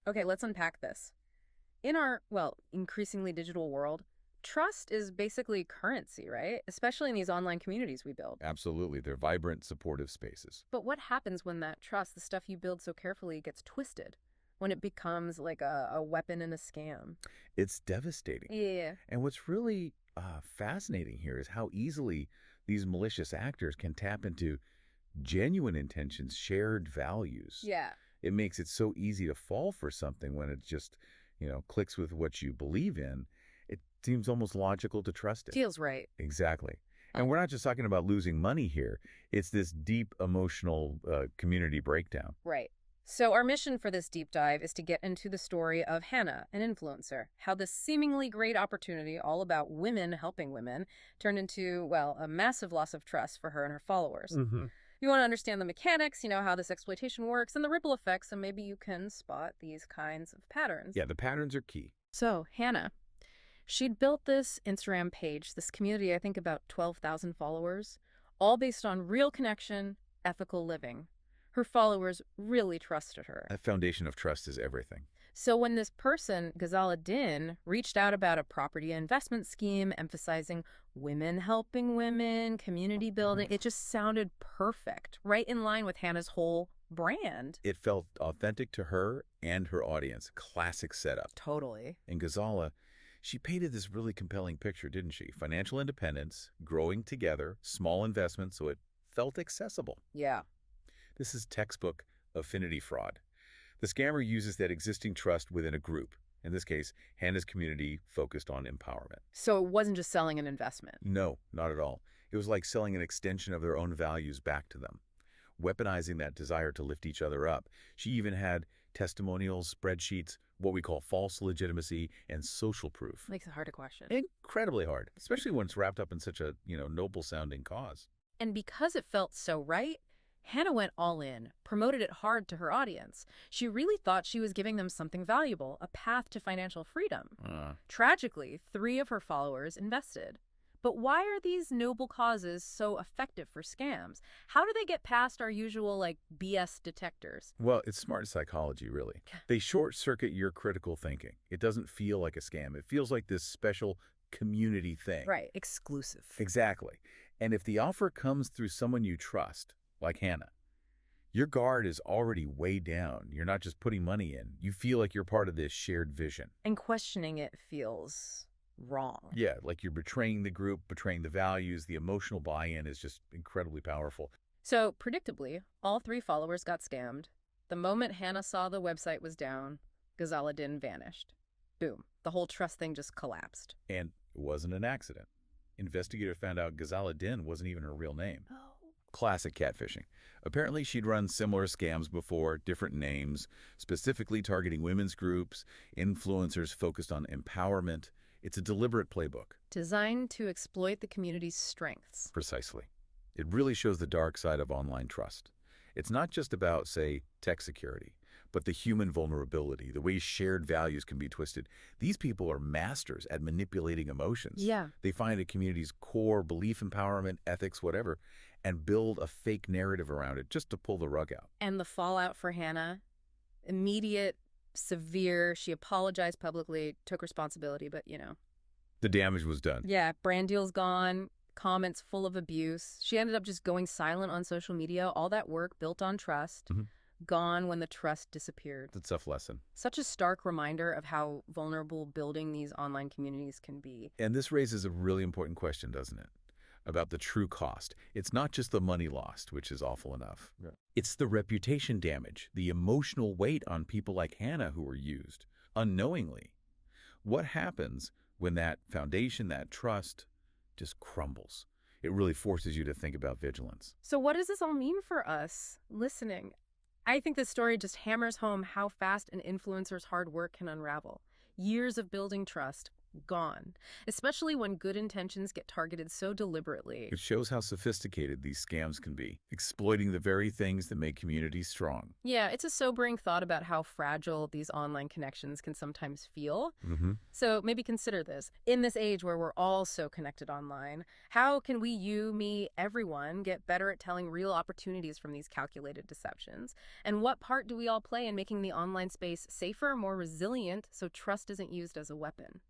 Okay, let's unpack this. In our, well, increasingly digital world, trust is basically currency, right? Especially in these online communities we build. Absolutely. They're vibrant, supportive spaces. But what happens when that trust, the stuff you build so carefully, gets twisted? When it becomes like a weapon in a scam? It's devastating. Yeah. And what's really fascinating here is how easily these malicious actors can tap into genuine intentions, shared values. Yeah. It makes it so easy to fall for something when it just, clicks with what you believe in. It seems almost logical to trust it. Feels right. Exactly. And we're not just talking about losing money here. It's this deep emotional community breakdown. Right. So our mission for this deep dive is to get into the story of Hannah, an influencer, how this seemingly great opportunity, all about women helping women, turned into, well, a massive loss of trust for her and her followers. You want to understand the mechanics, how this exploitation works, and the ripple effects, and maybe you can spot these kinds of patterns. Yeah, the patterns are key. So, Hannah, she'd built this Instagram page, this community, I think about 12,000 followers, all based on real connection, ethical living. Her followers really trusted her. That foundation of trust is everything. So when this person, Ghazala Din, reached out about a property investment scheme emphasizing women helping women, community building, it just sounded perfect, right in line with Hannah's whole brand. It felt authentic to her and her audience. Classic setup. Totally. And Ghazala, she painted this really compelling picture, didn't she? Financial independence, growing together, small investments, so it felt accessible. Yeah. This is textbook affinity fraud. The scammer uses that existing trust within a group. In this case, Hannah's community focused on empowerment. So it wasn't just selling an investment. No, not at all. It was like selling an extension of their own values back to them, weaponizing that desire to lift each other up. She even had testimonials, spreadsheets, what we call false legitimacy, and social proof. Makes it hard to question. Incredibly hard, especially when it's wrapped up in such a, noble-sounding cause. And because it felt so right, Hannah went all in, promoted it hard to her audience. She really thought she was giving them something valuable, a path to financial freedom. Tragically, 3 of her followers invested. But why are these noble causes so effective for scams? How do they get past our usual, BS detectors? Well, it's smart psychology, really. They short-circuit your critical thinking. It doesn't feel like a scam. It feels like this special community thing. Right, exclusive. Exactly. And if the offer comes through someone you trust, like Hannah, your guard is already way down. You're not just putting money in. You feel like you're part of this shared vision. And questioning it feels wrong. Yeah, like you're betraying the group, betraying the values. The emotional buy-in is just incredibly powerful. So, predictably, all 3 followers got scammed. The moment Hannah saw the website was down, Ghazala Din vanished. Boom. The whole trust thing just collapsed. And it wasn't an accident. Investigators found out Ghazala Din wasn't even her real name. Oh. Classic catfishing. Apparently, she'd run similar scams before, different names, specifically targeting women's groups, influencers focused on empowerment. It's a deliberate playbook. Designed to exploit the community's strengths. Precisely. It really shows the dark side of online trust. It's not just about, say, tech security, but the human vulnerability, the way shared values can be twisted. These people are masters at manipulating emotions. Yeah. They find a community's core belief, empowerment, ethics, whatever, and build a fake narrative around it just to pull the rug out. And the fallout for Hannah, immediate, severe. She apologized publicly, took responsibility, but, The damage was done. Yeah, brand deal's gone, comments full of abuse. She ended up just going silent on social media. All that work built on trust, gone when the trust disappeared. It's a tough lesson. Such a stark reminder of how vulnerable building these online communities can be. And this raises a really important question, doesn't it? About the true cost. It's not just the money lost, which is awful enough. Yeah. It's the reputation damage, the emotional weight on people like Hannah who were used unknowingly. What happens when that foundation, that trust, just crumbles? It really forces you to think about vigilance. So what does this all mean for us listening? I think this story just hammers home how fast an influencer's hard work can unravel. Years of building trust, gone, especially when good intentions get targeted so deliberately. It shows how sophisticated these scams can be, exploiting the very things that make communities strong. Yeah, it's a sobering thought about how fragile these online connections can sometimes feel. So maybe consider this. In this age where we're all so connected online, how can we, you, me, everyone, get better at telling real opportunities from these calculated deceptions? And what part do we all play in making the online space safer, more resilient, so trust isn't used as a weapon?